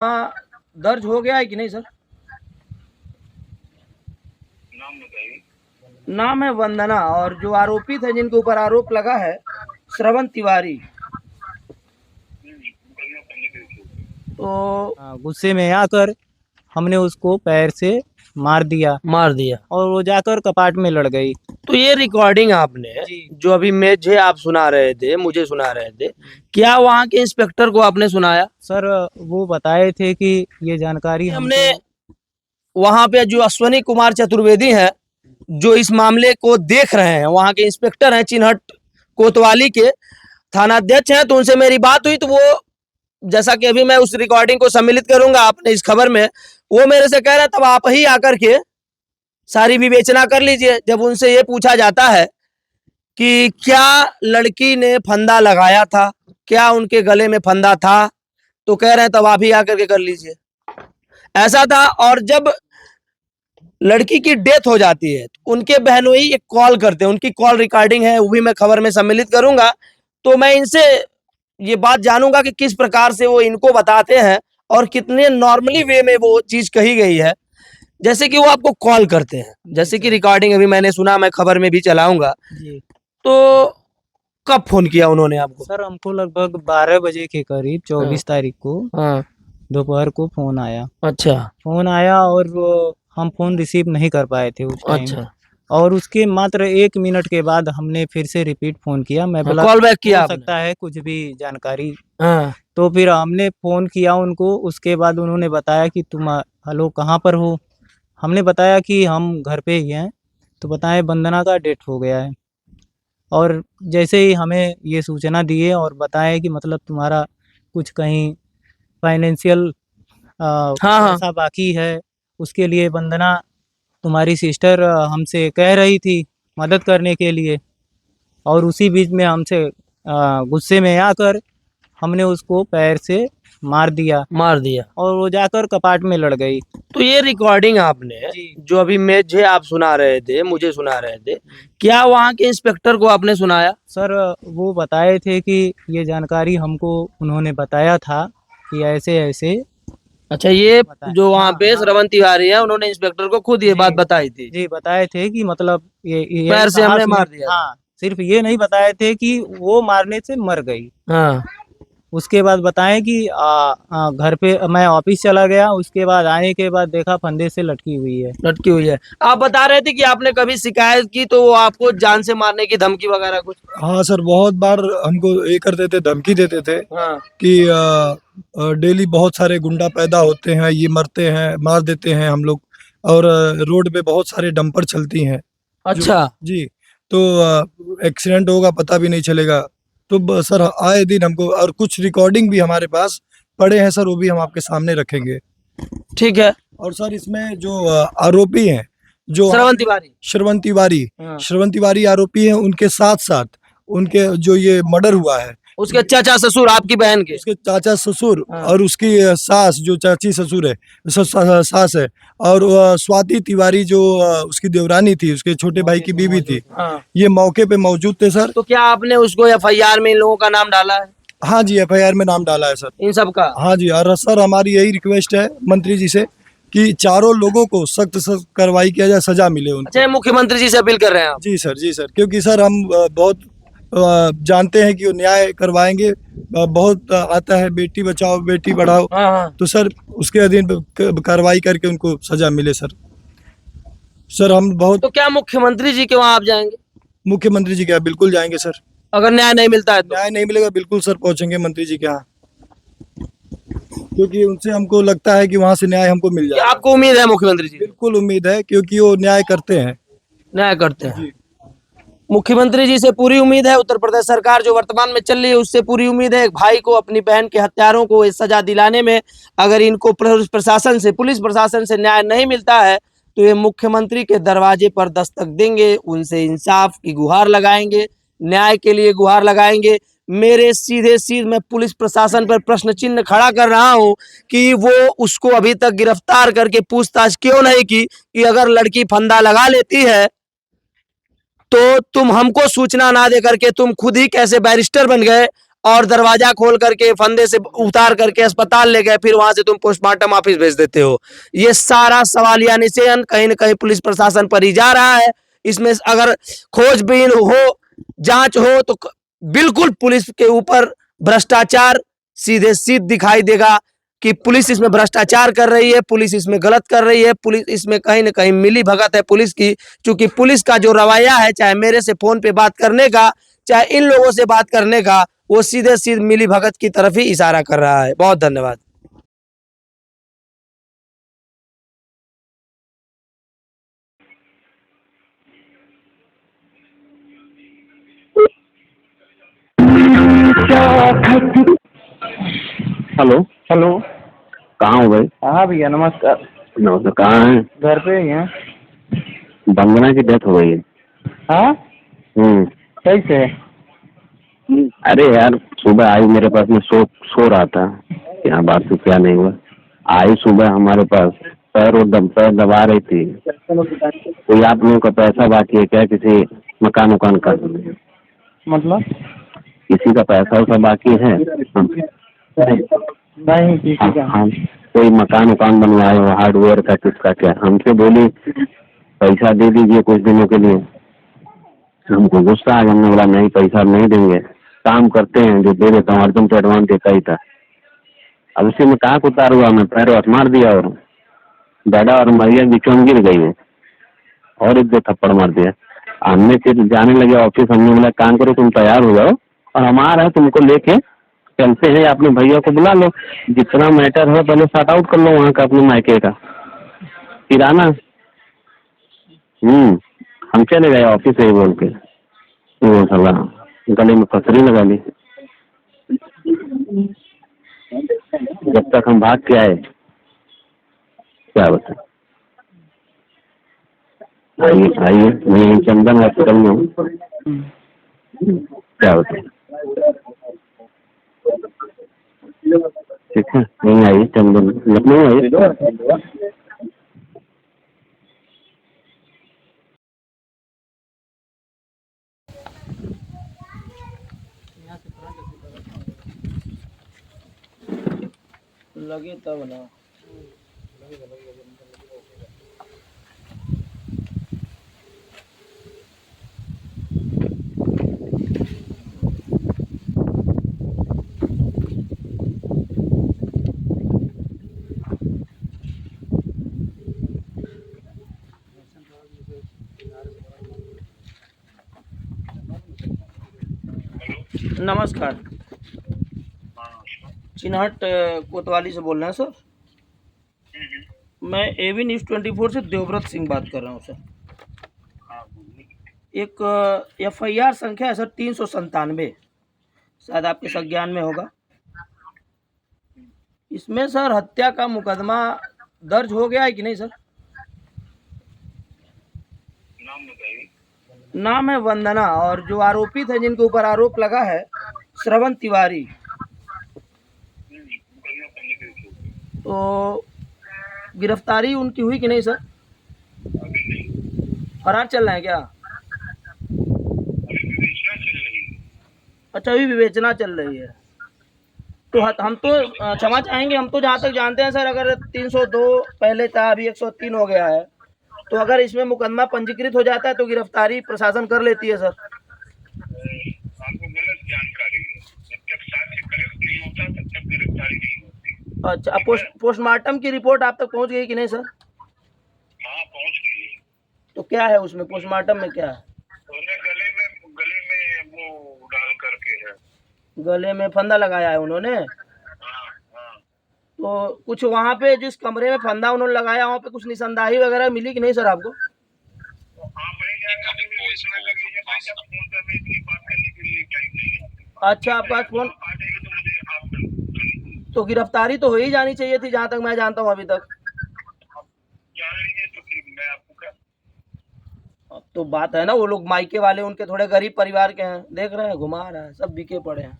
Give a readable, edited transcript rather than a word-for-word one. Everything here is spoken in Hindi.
हाँ, दर्ज हो गया है कि नहीं सर? नाम है वंदना, और जो आरोपित है जिनके ऊपर आरोप लगा है श्रवण तिवारी। तो गुस्से में आकर हमने उसको पैर से मार दिया मार दिया। और वो जाकर कपाट में लड़ गई। तो ये रिकॉर्डिंग आपने जी। जो अभी मुझे आप सुना रहे थे, मुझे सुना रहे थे, क्या वहाँ के इंस्पेक्टर को आपने सुनाया? सर वो बताए थे कि ये जानकारी हमने हमको वहाँ पे जो अश्वनी कुमार चतुर्वेदी हैं, जो इस मामले को देख रहे हैं, वहाँ के इंस्पेक्टर हैं, चिन्हट कोतवाली के थानाध्यक्ष हैं, तो उनसे मेरी बात हुई। तो वो, जैसा कि अभी मैं उस रिकॉर्डिंग को सम्मिलित करूंगा आपने इस खबर में, वो मेरे से कह रहे हैं तब आप ही आकर के सारी विवेचना कर लीजिए। जब उनसे ये पूछा जाता है कि क्या लड़की ने फंदा लगाया था, क्या उनके गले में फंदा था, तो कह रहे हैं तब आप ही आकर के कर लीजिए। ऐसा था। और जब लड़की की डेथ हो जाती है तो उनके बहनोई एक कॉल करते हैं, उनकी कॉल रिकॉर्डिंग है, वो भी मैं खबर में सम्मिलित करूंगा। तो मैं इनसे ये बात जानूंगा कि किस प्रकार से वो इनको बताते हैं और कितने नॉर्मली वे में वो चीज कही गई है। जैसे कि वो आपको कॉल करते हैं, जैसे कि रिकॉर्डिंग अभी मैंने सुना, मैं खबर में भी चलाऊंगा। जी। तो कब फोन किया उन्होंने आपको? सर हमको लगभग 12 बजे के करीब 24 तारीख को हाँ। दोपहर को फोन आया। अच्छा। फोन आया और वो हम फोन रिसीव नहीं कर पाए थे उस टाइम। अच्छा। और उसके मात्र 1 मिनट के बाद हमने फिर से रिपीट फोन किया। मैं बोला कॉल बैक हो किया आपने? सकता है कुछ भी जानकारी। हाँ। तो फिर हमने फोन किया उनको। उसके बाद उन्होंने बताया कि तुम हेलो कहाँ पर हो। हमने बताया कि हम घर पे ही हैं। तो बताएं वंदना का डेथ हो गया है। और जैसे ही हमें ये सूचना दिए और बताएं कि मतलब तुम्हारा कुछ कहीं फाइनेंशियल हाँ। हाँ। पैसा बाकी है, उसके लिए वंदना तुम्हारी सिस्टर हमसे कह रही थी मदद करने के लिए। और उसी बीच में हमसे गुस्से में आकर हमने उसको पैर से मार दिया मार दिया। और वो जाकर कपाट में लड़ गई। तो ये रिकॉर्डिंग आपने जी। जो अभी मुझे आप सुना रहे थे, मुझे सुना रहे थे, क्या वहाँ के इंस्पेक्टर को आपने सुनाया? सर वो बताए थे कि ये जानकारी हमको उन्होंने बताया था कि ऐसे ऐसे अच्छा, ये बताए। जो वहाँ हाँ पे हाँ। श्रवण तिवारी है, उन्होंने इंस्पेक्टर को खुद ये जी बात बताई थी? जी बताए थे कि मतलब ये यही पैर से कहा हमने सुनी। मार दिया था। हाँ, सिर्फ ये नहीं बताए थे कि वो मारने से मर गई। हाँ। उसके बाद बताएं कि घर पे मैं ऑफिस चला गया। उसके बाद आने के बाद देखा फंदे से लटकी हुई है। लटकी हुई है। आप बता रहे थे कि आपने कभी शिकायत की तो वो आपको जान से मारने की धमकी वगैरह कुछ? हाँ सर, बहुत बार हमको ये करते थे, धमकी देते थे हाँ। कि डेली बहुत सारे गुंडा पैदा होते हैं, ये मरते हैं, मार देते हैं हम लोग। और रोड पे बहुत सारे डंपर चलती हैं जो। अच्छा। जी। तो एक्सीडेंट होगा पता भी नहीं चलेगा। तो सर आए दिन हमको, और कुछ रिकॉर्डिंग भी हमारे पास पड़े हैं सर, वो भी हम आपके सामने रखेंगे। ठीक है। और सर इसमें जो आरोपी हैं, जो श्रवण तिवारी। श्रवण तिवारी, हाँ। श्रवण तिवारी आरोपी हैं, उनके साथ साथ उनके जो ये मर्डर हुआ है, उसके चाचा ससुर आपकी बहन के? उसके चाचा ससुर हाँ। और उसकी सास, जो चाची ससुर है, सास है, और स्वाति तिवारी जो उसकी देवरानी थी, उसके छोटे भाई की बीवी थी, हाँ। ये मौके पे मौजूद थे सर। तो क्या आपने उसको एफआईआर में इन लोगों का नाम डाला है, हाँ जी, एफआईआर में नाम डाला है सर। इन सब का? हाँ जी। और सर हमारी यही रिक्वेस्ट है मंत्री जी से कि चारों लोगों को सख्त सख्त कार्रवाई किया जाए, सजा मिले उनको। अच्छा, मुख्यमंत्री जी से अपील कर रहे हैं आप? जी सर, जी सर, क्योंकि सर हम बहुत जानते हैं कि वो न्याय करवाएंगे। बहुत आता है बेटी बचाओ बेटी पढ़ाओ, हाँ। हाँ। तो सर उसके अधीन कार्रवाई करके उनको सजा मिले सर। सर हम बहुत तो क्या मुख्यमंत्री जी के वहां आप जाएंगे मुख्यमंत्री जी के यहाँ बिल्कुल जाएंगे सर। अगर न्याय नहीं मिलता है तो? न्याय नहीं मिलेगा बिल्कुल सर पहुंचेंगे मंत्री जी के यहाँ, क्योंकि उनसे हमको लगता है कि वहां से न्याय हमको मिल क्या जाएगा। आपको उम्मीद है मुख्यमंत्री जी? बिल्कुल उम्मीद है, क्योंकि वो न्याय करते हैं। न्याय करते हैं। जी। मुख्यमंत्री जी से पूरी उम्मीद है, उत्तर प्रदेश सरकार जो वर्तमान में चल रही है उससे पूरी उम्मीद है। एक भाई को, अपनी बहन के हत्यारों को ये सजा दिलाने में अगर इनको पुलिस प्रशासन से न्याय नहीं मिलता है तो ये मुख्यमंत्री के दरवाजे पर दस्तक देंगे, उनसे इंसाफ की गुहार लगाएंगे, न्याय के लिए गुहार लगाएंगे। मेरे सीधे मैं पुलिस प्रशासन पर प्रश्न चिन्ह खड़ा कर रहा हूं कि वो उसको अभी तक गिरफ्तार करके पूछताछ क्यों नहीं की कि अगर लड़की फंदा लगा लेती है तो तुम हमको सूचना ना दे करके तुम खुद ही कैसे बैरिस्टर बन गए और दरवाजा खोल करके फंदे से उतार करके अस्पताल ले गए, फिर वहां से तुम पोस्टमार्टम ऑफिस भेज देते हो। ये सारा सवालिया निशान कहीं न कहीं पुलिस प्रशासन पर ही जा रहा है। इसमें अगर खोजबीन हो, जांच हो, तो बिल्कुल पुलिस के ऊपर भ्रष्टाचार सीधे सीध दिखाई देगा कि पुलिस इसमें भ्रष्टाचार कर रही है, पुलिस इसमें गलत कर रही है, पुलिस इसमें कहीं न कहीं मिली भगत है पुलिस की। क्योंकि पुलिस का जो रवैया है, चाहे मेरे से फोन पे बात करने का, चाहे इन लोगों से बात करने का, वो सीधे सीधे मिली भगत की तरफ ही इशारा कर रहा है। बहुत धन्यवाद। Hello, hello. कहाँ हो भाई? हाँ भैया नमस्कार। नमस्ते, कहाँ हैं? घर पे ही हैं। वंदना की डेथ हो गई है। हाँ हम्म। कैसे? अरे यार, सुबह आई मेरे पास, में सो रहा था, क्या बात थी क्या नहीं हुआ। आई सुबह हमारे पास, पैर दबा रही थी। कोई आप लोगों का पैसा बाकी है क्या, किसी मकान उकान का? मतलब किसी का पैसा वैसा बाकी है? नहीं किसी का। हाँ, कोई मकान उकान बनवाए हो, हार्डवेयर का, किसका क्या? हमसे बोली पैसा दे दीजिए कुछ दिनों के लिए। हमको गुस्सा आ गया, हमने बोला नहीं, पैसा नहीं देंगे, काम करते हैं जो दे देता हूँ, अर्जुन तो एडवांस देता ही था। अब उसी में कहाँ उतार हुआ, मैं पैर हाथ मार दिया और डैडा और मैया बीचों में गिर गई है और एक दो थप्पड़ मार दिया। हमने फिर जाने लगे ऑफिस, हमने बोला काम करो, तुम तैयार हो जाओ और हम आ रहे हैं, तुमको लेके चलते हैं, अपने भैया को बुला लो, जितना मैटर है पहले सॉर्ट आउट कर लो वहाँ का, अपने मायके का, फिर आना। हम चले गए ऑफिस से ही बोल के, वो साला गले में फसरी लगा ली। जब तक हम भाग के आए, क्या बता, आइए आइए, मैं यहीं चंदन हॉस्पिटल में हूँ, क्या बता, ठीक है, यहीं आइए, चंदन लखनऊ आइए। लगे तब ना। नमस्कार, चिन्हट कोतवाली से बोल रहे हैं सर। मैं एवी न्यूज़ 24 से देवव्रत सिंह बात कर रहा हूँ सर। एक FIR संख्या है सर 397, शायद आपके संज्ञान में होगा। इसमें सर हत्या का मुकदमा दर्ज हो गया है कि नहीं सर? नाम है वंदना, और जो आरोपित है, जिनके ऊपर आरोप लगा है, श्रवण तिवारी। तो गिरफ्तारी उनकी हुई कि नहीं सर? फरार चल रहे हैं क्या? अच्छा, अभी विवेचना चल रही है। तो हम तो क्षमा चाहेंगे, हम तो जहाँ तक जानते हैं सर, अगर 302 पहले था, अभी 103 हो गया है, तो अगर इसमें मुकदमा पंजीकृत हो जाता है तो गिरफ्तारी प्रशासन कर लेती है सर। आपको गलत जानकारी है, जब तक साक्ष्य कलेक्ट नहीं होता तब तक गिरफ्तारी नहीं होती। अच्छा, पोस्टमार्टम की रिपोर्ट आप तक पहुंच गई कि नहीं सर? हाँ, पहुंच गई। तो क्या है उसमें, पोस्टमार्टम में क्या है? उन्हें गले में वो डाल करके है। गले में फंदा लगाया है उन्होंने? हाँ। तो कुछ वहाँ पे जिस कमरे में फंदा उन्होंने लगाया, वहाँ पे कुछ निशानदाही वगैरह मिली कि नहीं सर आपको? तो आप नहीं जाकर के विवेचना कर लीजिए भाई, जब फोन पर में इतनी बात करने के लिए टाइम नहीं है। अच्छा, आपका फोन आप आ जाइए तो मुझे आप तो गिरफ्तारी तो हो ही जानी चाहिए थी, जहाँ तक मैं जानता हूँ अभी तक। जान लीजिए तो फिर मैं आपको क्या। अब तो बात है ना, वो लोग मायके वाले उनके थोड़े गरीब परिवार के हैं, देख रहे हैं घुमा रहे हैं, सब बिके पड़े हैं।